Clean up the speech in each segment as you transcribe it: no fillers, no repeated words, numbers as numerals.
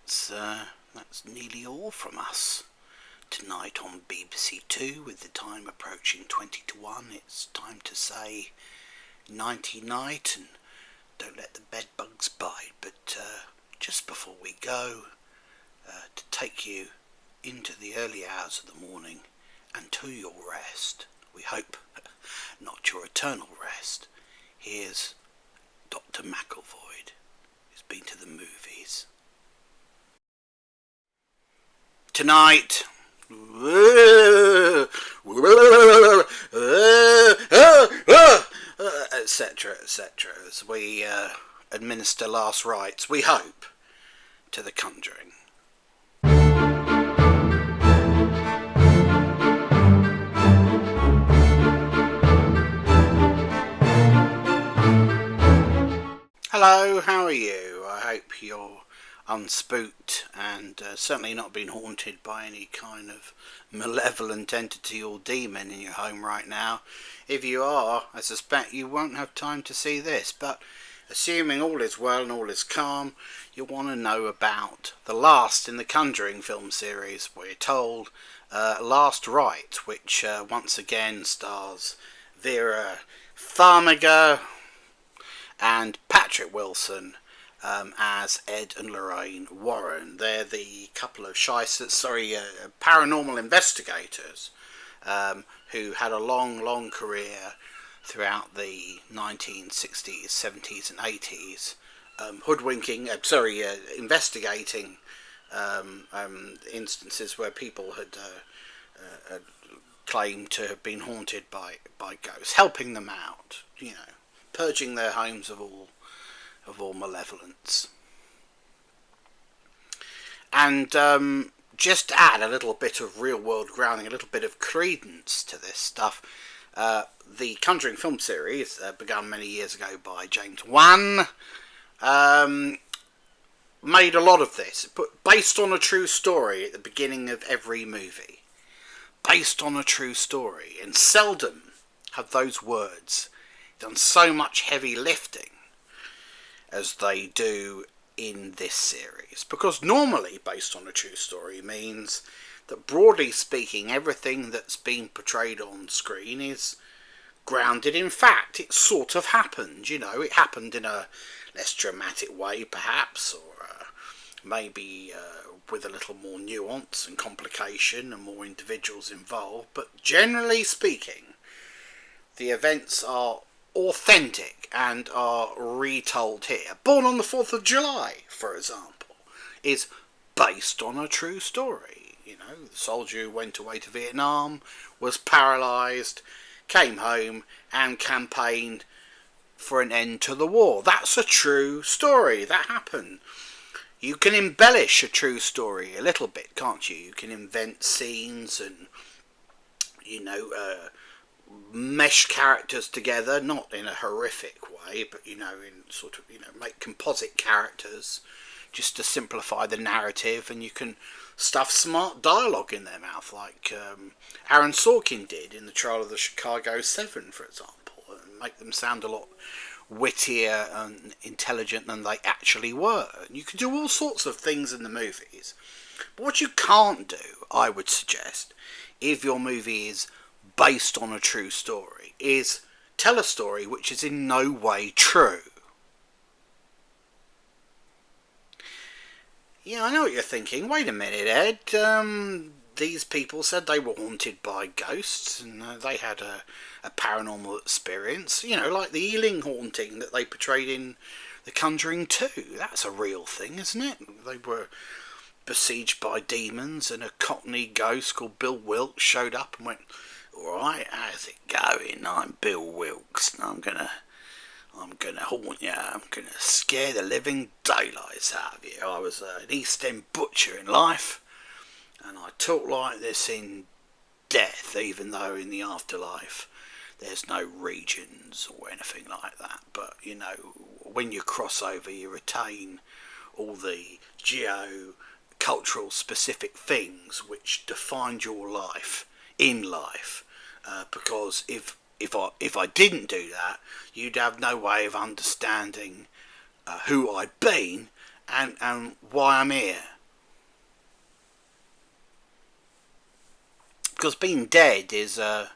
that's nearly all from us tonight on BBC Two. With the time approaching 20 to 1, it's time to say nighty night and don't let the bed bugs bite. But just before we go, to take you into the early hours of the morning and to your rest, we hope not your eternal rest, here's Dr. Macclevoid, who's been to the movies. Tonight, etc., etc., as we administer last rites, we hope, to the Conjuring. Hello, how are you? I hope you're unspooked and certainly not being haunted by any kind of malevolent entity or demon in your home right now. If you are, I suspect you won't have time to see this, but assuming all is well and all is calm, you'll want to know about the last in the Conjuring film series. We're told Last Rite, which once again stars Vera Farmiga and Patrick Wilson as Ed and Lorraine Warren. They're the couple of paranormal investigators who had a long career throughout the 1960s, 70s and 80s, investigating instances where people had claimed to have been haunted by ghosts, helping them out, purging their homes of all malevolence. And just to add a little bit of real world grounding, a little bit of credence to this stuff, the Conjuring film series, begun many years ago by James Wan, made a lot of this, based on a true story at the beginning of every movie. Based on a true story, and seldom have those words done so much heavy lifting as they do in this series, because normally based on a true story means that, broadly speaking, everything that's being portrayed on screen is grounded in fact. It sort of happened, it happened in a less dramatic way perhaps, or maybe with a little more nuance and complication and more individuals involved, but generally speaking the events are authentic and are retold here. Born on the 4th of July, for example, is based on a true story. The soldier who went away to Vietnam, was paralysed, came home and campaigned for an end to the war. That's a true story. That happened. You can embellish a true story a little bit, can't you? You can invent scenes and, mesh characters together, not in a horrific way, but in sort of make composite characters just to simplify the narrative, and you can stuff smart dialogue in their mouth like Aaron Sorkin did in The Trial of the Chicago 7, for example, and make them sound a lot wittier and intelligent than they actually were. And you can do all sorts of things in the movies, but what you can't do, I would suggest, if your movie is based on a true story, is tell a story which is in no way true. Yeah, I know what you're thinking. Wait a minute, Ed. These people said they were haunted by ghosts and they had a paranormal experience. Like the Ealing haunting that they portrayed in The Conjuring 2. That's a real thing, isn't it? They were besieged by demons and a cockney ghost called Bill Wilkes showed up and went, "Alright, how's it going? I'm Bill Wilkes and I'm gonna haunt you. I'm gonna scare the living daylights out of you. I was an East End butcher in life, and I talk like this in death, even though in the afterlife there's no regions or anything like that. But when you cross over, you retain all the geo-cultural specific things which defined your life in life. Because if I didn't do that, you'd have no way of understanding who I'd been and why I'm here. Because being dead is a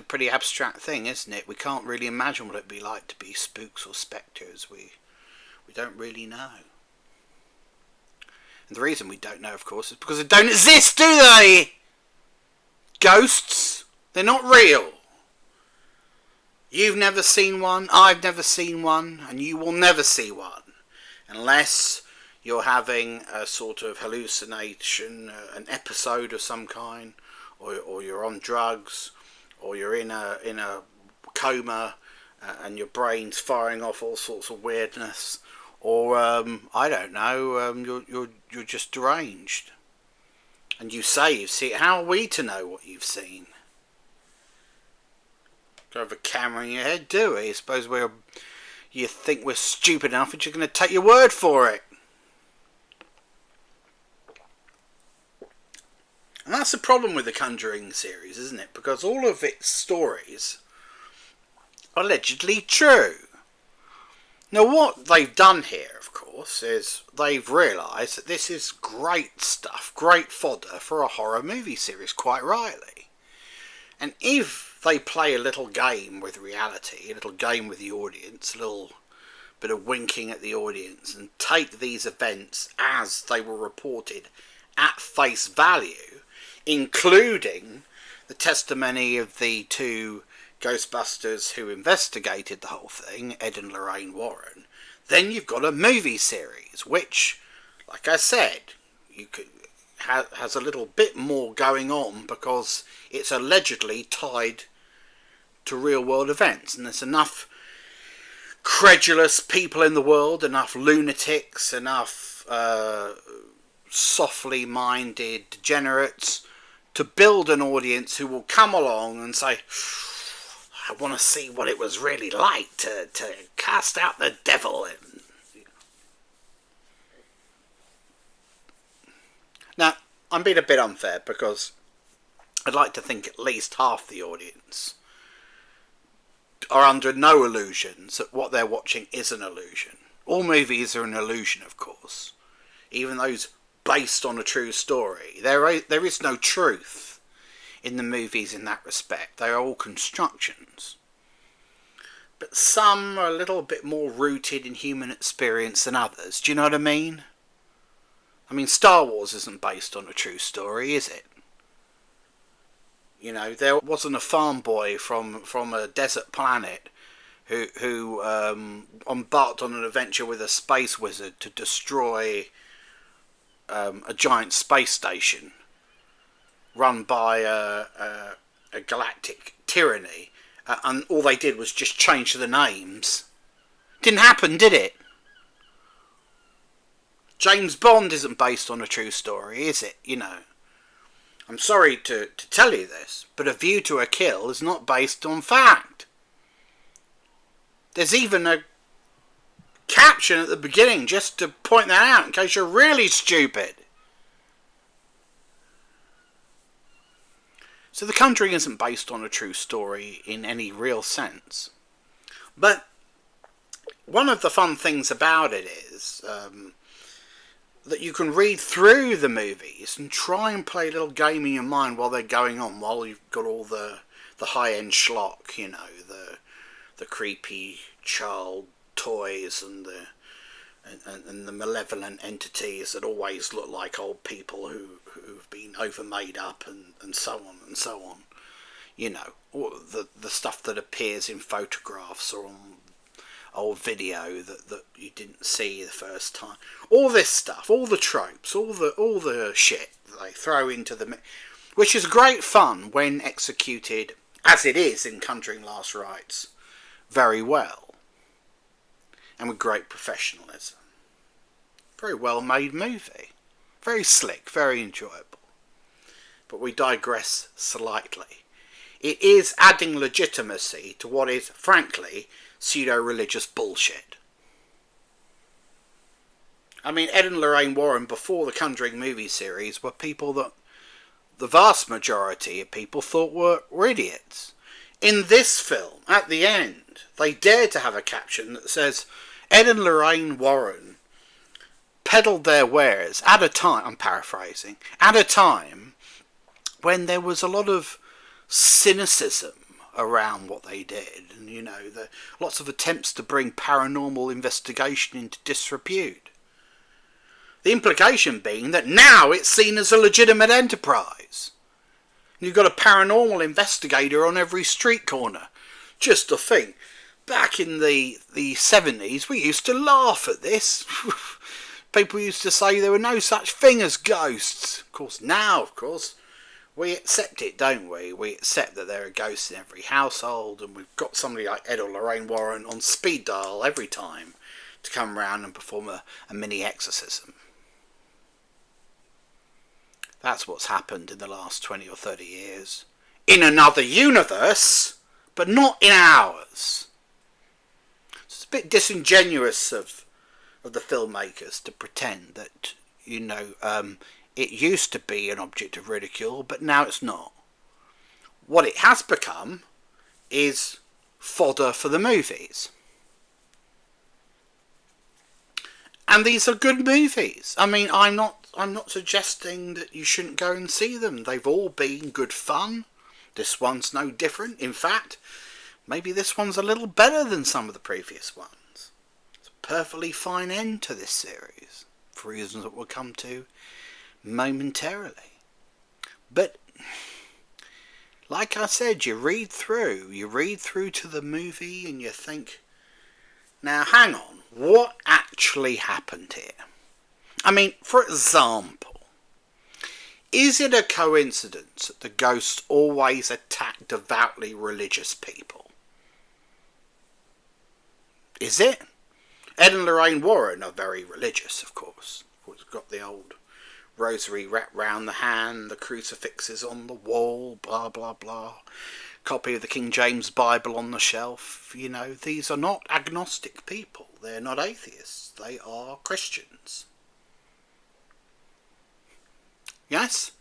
pretty abstract thing, isn't it? We can't really imagine what it'd be like to be spooks or spectres. We don't really know. And the reason we don't know, of course, is because they don't exist, do they? Ghosts, they're not real. You've never seen one, I've never seen one, and you will never see one. Unless you're having a sort of hallucination, an episode of some kind, or you're on drugs, or you're in a coma, and your brain's firing off all sorts of weirdness, or I don't know, you're just deranged, and you say you've seen it. How are we to know what you've seen? Don't have a camera in your head, do we? I suppose you think we're stupid enough that you're going to take your word for it. And that's the problem with the Conjuring series, isn't it? Because all of its stories are allegedly true. Now, what they've done here, of course, is they've realised that this is great stuff, great fodder for a horror movie series, quite rightly. And if they play a little game with reality, a little game with the audience, a little bit of winking at the audience, and take these events as they were reported at face value, including the testimony of the two Ghostbusters who investigated the whole thing, Ed and Lorraine Warren, then you've got a movie series, which, like I said, has a little bit more going on because it's allegedly tied to real world events, and there's enough credulous people in the world, enough lunatics, enough softly minded degenerates to build an audience who will come along and say, I want to see what it was really like to cast out the devil. Now, I'm being a bit unfair because I'd like to think at least half the audience are under no illusions that what they're watching is an illusion. All movies are an illusion, of course. Even those based on a true story. There is no truth in the movies in that respect. They are all constructions. But some are a little bit more rooted in human experience than others. Do you know what I mean? I mean, Star Wars isn't based on a true story, is it? You know, there wasn't a farm boy from a desert planet who embarked on an adventure with a space wizard to destroy a giant space station run by a galactic tyranny, and all they did was just change the names. Didn't happen, did it? James Bond isn't based on a true story, is it? You know, I'm sorry to tell you this, but A View to a Kill is not based on fact. There's even a caption at the beginning just to point that out in case you're really stupid. So The Conjuring isn't based on a true story in any real sense. But one of the fun things about it is that you can read through the movies and try and play a little game in your mind while they're going on, while you've got all the high-end schlock, you know, the creepy child toys and the malevolent entities that always look like old people who've been over made up and so on and so on. You know, the stuff that appears in photographs or on old video that you didn't see the first time. All this stuff, all the tropes, all the shit that they throw into the, which is great fun when executed, as it is in Conjuring Last Rites, very well. And with great professionalism. Very well made movie. Very slick, very enjoyable. But we digress slightly. It is adding legitimacy to what is, frankly, pseudo-religious bullshit. I mean, Ed and Lorraine Warren, before the Conjuring movie series, were people that the vast majority of people thought were idiots. In this film, at the end, they dare to have a caption that says, Ed and Lorraine Warren peddled their wares at a time, I'm paraphrasing, at a time when there was a lot of cynicism around what they did, and lots of attempts to bring paranormal investigation into disrepute. The implication being that now it's seen as a legitimate enterprise. You've got a paranormal investigator on every street corner. Just to think, back in the 70s, we used to laugh at this. People used to say there were no such thing as ghosts. Of course, now, we accept it, don't we? We accept that there are ghosts in every household, and we've got somebody like Ed or Lorraine Warren on speed dial every time to come round and perform a mini exorcism. That's what's happened in the last 20 or 30 years. In another universe, but not in ours. It's a bit disingenuous of the filmmakers to pretend that, it used to be an object of ridicule, but now it's not. What it has become is fodder for the movies. And these are good movies. I mean, I'm not suggesting that you shouldn't go and see them. They've all been good fun. This one's no different. In fact, maybe this one's a little better than some of the previous ones. It's a perfectly fine end to this series, for reasons that we'll come to momentarily. But like I said, you read through to the movie and you think, now hang on, what actually happened here? I mean, for example, is it a coincidence that the ghosts always attack devoutly religious people? Is it? Ed and Lorraine Warren are very religious, of course. It's got the old rosary wrapped round the hand, the crucifixes on the wall, blah, blah, blah. Copy of the King James Bible on the shelf. These are not agnostic people. They're not atheists. They are Christians. Yes?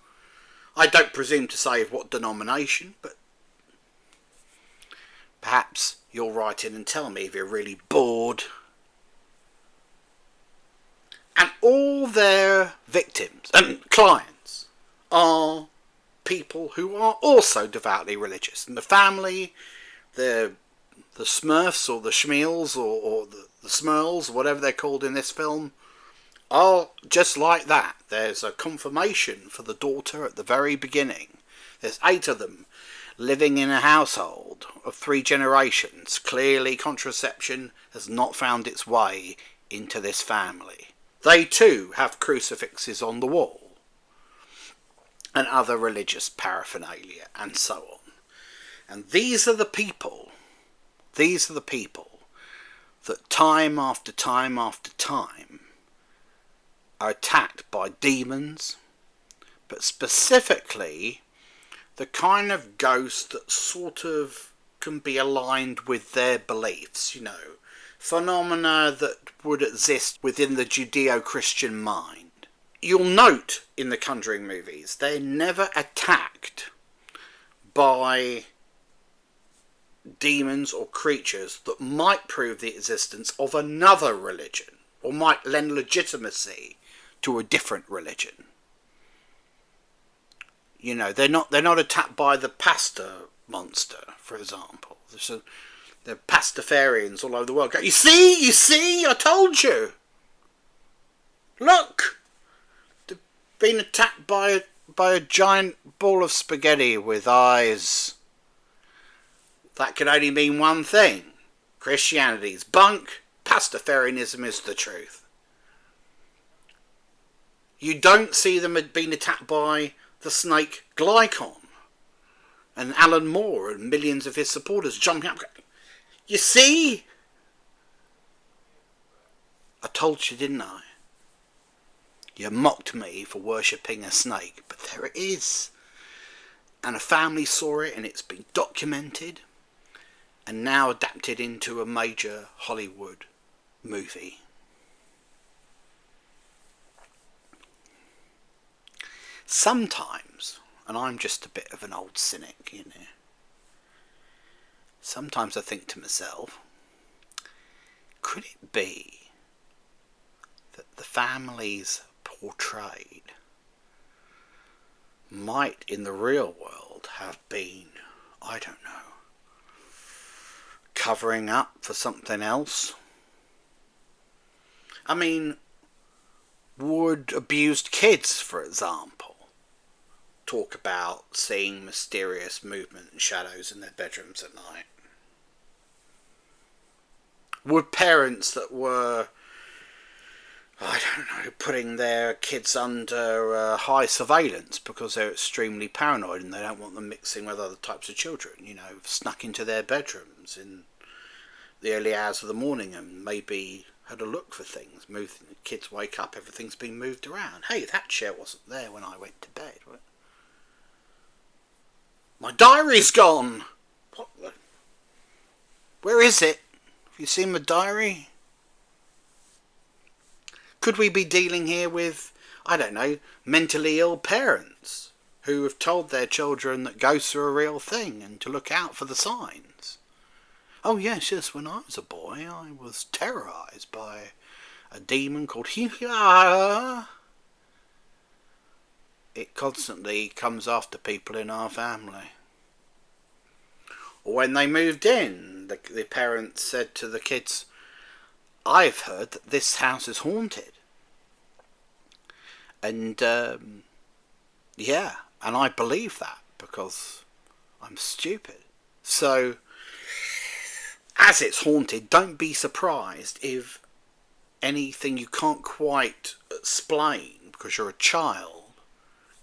I don't presume to say of what denomination, but perhaps you'll write in and tell me if you're really bored. And all their victims and clients are people who are also devoutly religious. And the family, the Smurfs or the Schmeals or the Smurls, whatever they're called in this film, are just like that. There's a confirmation for the daughter at the very beginning. There's 8 of them living in a household of 3 generations. Clearly contraception has not found its way into this family. They too have crucifixes on the wall and other religious paraphernalia and so on. And these are the people that time after time after time are attacked by demons, but specifically the kind of ghost that sort of can be aligned with their beliefs, phenomena that would exist within the Judeo-Christian mind. You'll note in the Conjuring movies, they're never attacked by demons or creatures that might prove the existence of another religion or might lend legitimacy to a different religion. They're not attacked by the pasta monster, for example. There are pastafarians all over the world. You see, I told you. Look, they've been attacked by a giant ball of spaghetti with eyes. That can only mean one thing. Christianity's bunk, pastafarianism is the truth. You don't see them being attacked by the snake Glycon and Alan Moore and millions of his supporters jumping up. You see? I told you, didn't I? You mocked me for worshipping a snake, but there it is. And a family saw it, and it's been documented and now adapted into a major Hollywood movie. Sometimes, and I'm just a bit of an old cynic, sometimes I think to myself, could it be that the families portrayed might in the real world have been, I don't know, covering up for something else. I mean, would abused kids, for example, talk about seeing mysterious movement and shadows in their bedrooms at night? Would parents that were, I don't know, putting their kids under high surveillance because they're extremely paranoid and they don't want them mixing with other types of children, snuck into their bedrooms in the early hours of the morning and maybe had a look for things, kids wake up, everything's been moved around. Hey, that chair wasn't there when I went to bed. What? My diary's gone! What the? Where is it? Have you seen my diary? Could we be dealing here with, I don't know, mentally ill parents who have told their children that ghosts are a real thing and to look out for the signs? Oh yes, when I was a boy I was terrorised by a demon called Hiya. It constantly comes after people in our family. Or when they moved in, the parents said to the kids, I've heard that this house is haunted. And yeah, and I believe that because I'm stupid. So, as it's haunted, don't be surprised if anything you can't quite explain because you're a child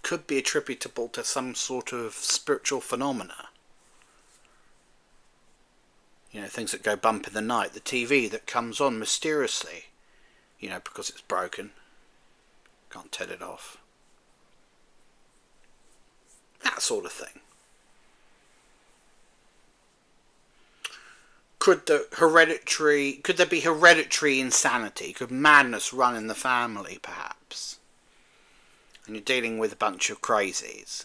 could be attributable to some sort of spiritual phenomena. Things that go bump in the night, the TV that comes on mysteriously, because it's broken. Can't turn it off. That sort of thing. Could there be hereditary insanity? Could madness run in the family, perhaps? And you're dealing with a bunch of crazies.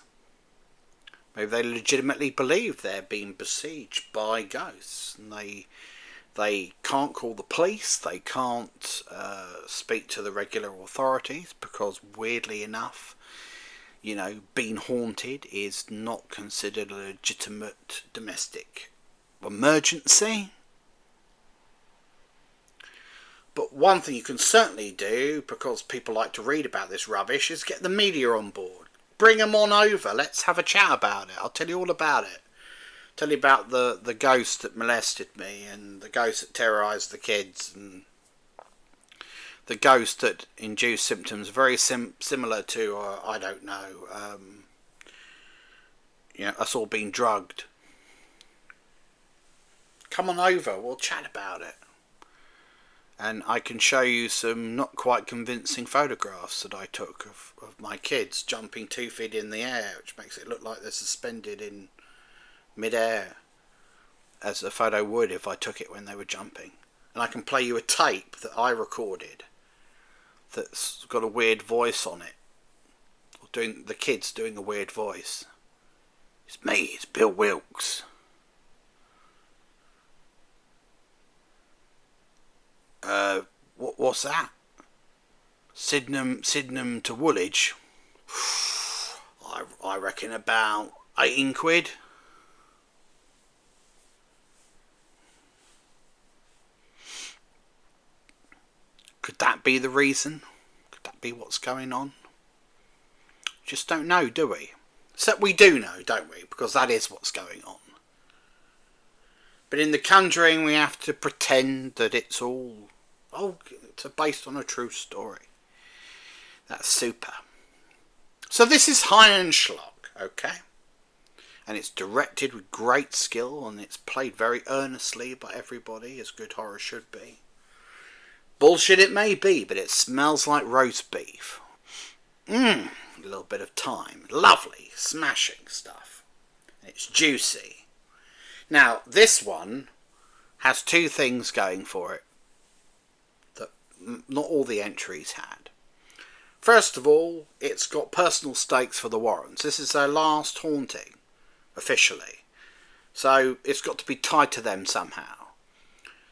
Maybe they legitimately believe they're being besieged by ghosts, and they can't call the police, they can't speak to the regular authorities because, weirdly enough, being haunted is not considered a legitimate domestic emergency. But one thing you can certainly do, because people like to read about this rubbish, is get the media on board. Bring them on over. Let's have a chat about it. I'll tell you all about it. Tell you about the ghost that molested me, and the ghost that terrorised the kids, and the ghost that induced symptoms very similar to, I don't know, us all being drugged. Come on over, we'll chat about it. And I can show you some not quite convincing photographs that I took of my kids jumping 2 feet in the air, which makes it look like they're suspended in mid-air, as a photo would if I took it when they were jumping. And I can play you a tape that I recorded that's got a weird voice on it, or the kids doing a weird voice. It's me, it's Bill Wilkes. What's that? Sydenham to Woolwich. I reckon about 18 quid. Could that be the reason? Could that be what's going on? Just don't know, do we? Except we do know, don't we? Because that is what's going on. But in the Conjuring, we have to pretend that it's all... it's based on a true story. That's super. So this is Schlock, okay? And it's directed with great skill, and it's played very earnestly by everybody, as good horror should be. Bullshit it may be, but it smells like roast beef. A little bit of thyme. Lovely, smashing stuff. It's juicy. Now, this one has two things going for it that not all the entries had. First of all, it's got personal stakes for the Warrens. This is their last haunting, officially. So it's got to be tied to them somehow.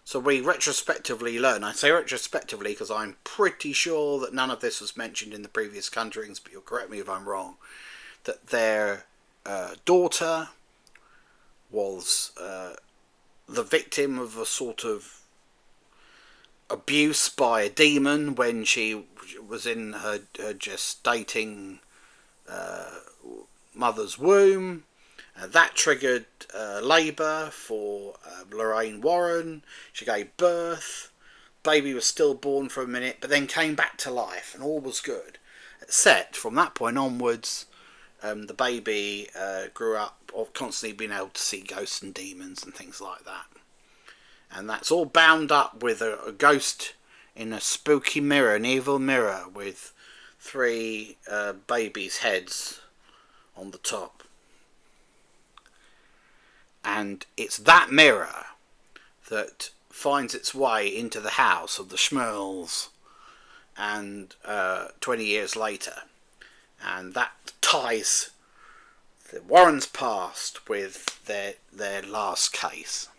So we retrospectively learn. I say retrospectively because I'm pretty sure that none of this was mentioned in the previous Conjurings, but you'll correct me if I'm wrong, that their daughter was the victim of a sort of abuse by a demon when she was in her gestating mother's womb. That triggered labour for Lorraine Warren. She gave birth. Baby was stillborn for a minute, but then came back to life, and all was good. Except from that point onwards, the baby grew up constantly being able to see ghosts and demons and things like that. And that's all bound up with a ghost in a spooky mirror, an evil mirror with 3 babies' heads on the top. And it's that mirror that finds its way into the house of the Schmerls, and 20 years later. And that ties the Warrens' past with their last case.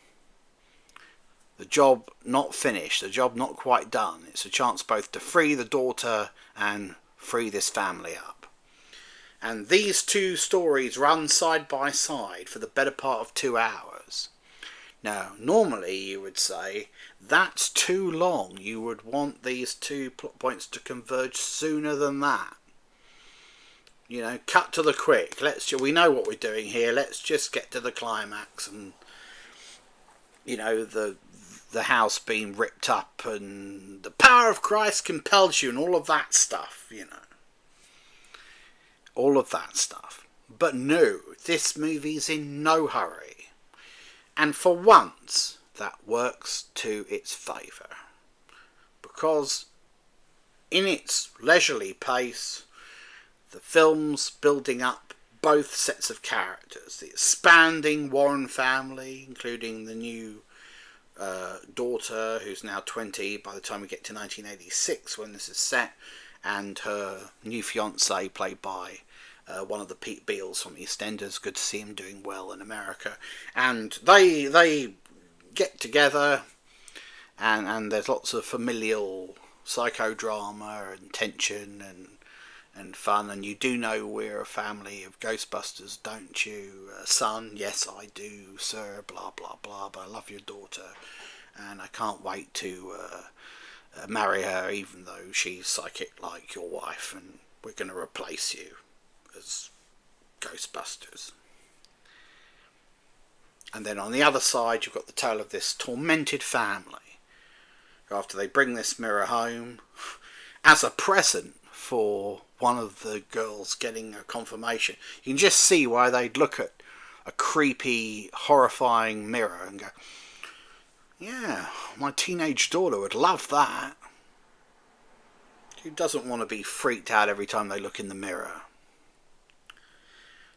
The job not finished, the job not quite done. It's a chance both to free the daughter and free this family up. And these 2 stories run side by side for the better part of 2 hours. Now, normally you would say, that's too long. You would want these 2 plot points to converge sooner than that. You know, cut to the quick. We know what we're doing here. Let's just get to the climax, and, you know, the house being ripped up and the power of Christ compels you and all of that stuff, you know. All of that stuff. But no, this movie's in no hurry. And for once, that works to its favour. Because in its leisurely pace, the film's building up both sets of characters. The expanding Warren family, including the new daughter, who's now 20 by the time we get to 1986 when this is set, and her new fiancé, played by one of the Pete Beals from EastEnders. Good to see him doing well in America. And they get together, and there's lots of familial psychodrama and tension and fun. And you do know we're a family of Ghostbusters, don't you, son? Yes, I do, sir. Blah blah blah. But I love your daughter, and I can't wait to marry her, even though she's psychic like your wife, and we're going to replace you as Ghostbusters. And then on the other side, you've got the tale of this tormented family, who, after they bring this mirror home as a present for one of the girls getting a confirmation, you can just see why they'd look at a creepy, horrifying mirror and go, yeah, my teenage daughter would love that. Who doesn't want to be freaked out every time they look in the mirror?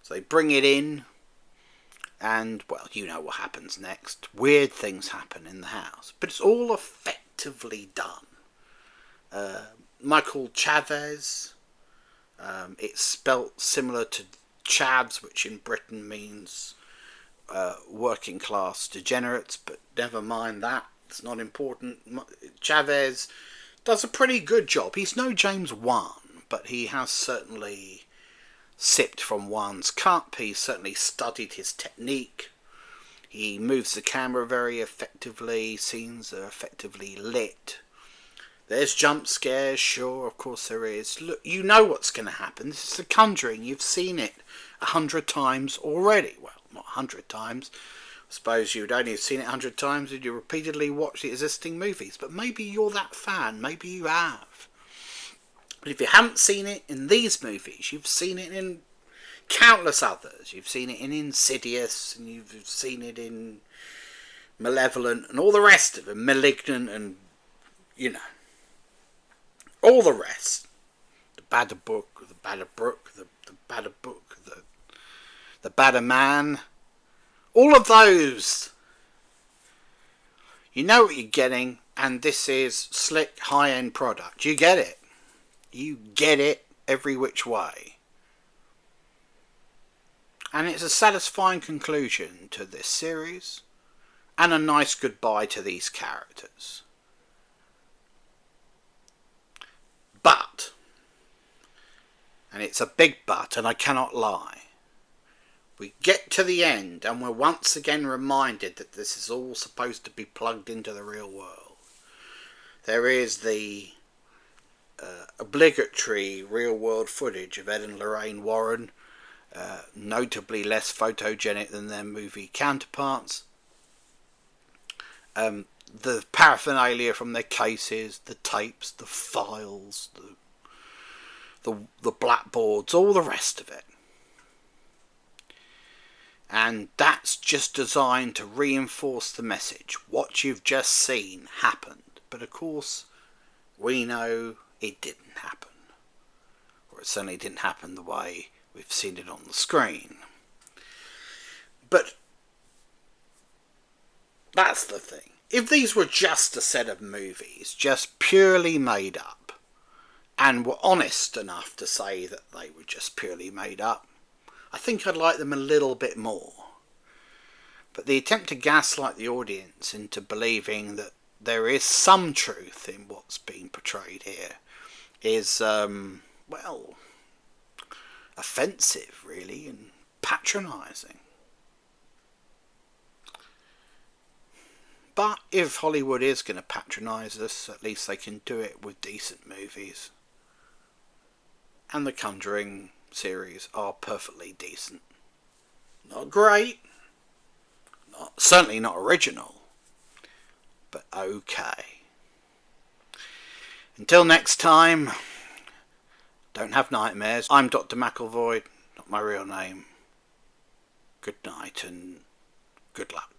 So they bring it in, and, well, you know what happens next. Weird things happen in the house, but it's all effectively done. Michael Chavez, it's spelt similar to Chavs, which in Britain means working class degenerates, but never mind that, it's not important. Chavez does a pretty good job. He's no James Wan, but he has certainly sipped from Wan's cup. He's certainly studied his technique. He moves the camera very effectively. Scenes are effectively lit. There's jump scares, sure, of course there is. Look, you know what's going to happen. This is The Conjuring. You've seen it 100 times already. Well, not 100 times. I suppose you'd only have seen it 100 times if you repeatedly watch the existing movies. But maybe you're that fan. Maybe you have. But if you haven't seen it in these movies, you've seen it in countless others. You've seen it in Insidious, and you've seen it in Malevolent, and all the rest of them, Malignant, and, you know, all the rest. The Badder Book, the Badder Brook, the Badder Book, the Badder Man. All of those. You know what you're getting, and this is slick, high-end product. You get it. You get it every which way. And it's a satisfying conclusion to this series, and a nice goodbye to these characters. But, And it's a big but, and I cannot lie. We get to the end and we're once again reminded that this is all supposed to be plugged into the real world. There is the obligatory real world footage of Ed and Lorraine Warren, notably less photogenic than their movie counterparts. The paraphernalia from their cases, the tapes, the files, the blackboards, all the rest of it. And that's just designed to reinforce the message. What you've just seen happened. But of course, we know it didn't happen. Or it certainly didn't happen the way we've seen it on the screen. But that's the thing. If these were just a set of movies, just purely made up, and were honest enough to say that they were just purely made up, I think I'd like them a little bit more. But the attempt to gaslight the audience into believing that there is some truth in what's being portrayed here is, well, offensive, really, and patronising. But if Hollywood is going to patronise us, at least they can do it with decent movies. And the Conjuring series are perfectly decent. Not great, certainly not original, but okay. Until next time, don't have nightmares. I'm Dr. Macclevoid, not my real name. Good night and good luck.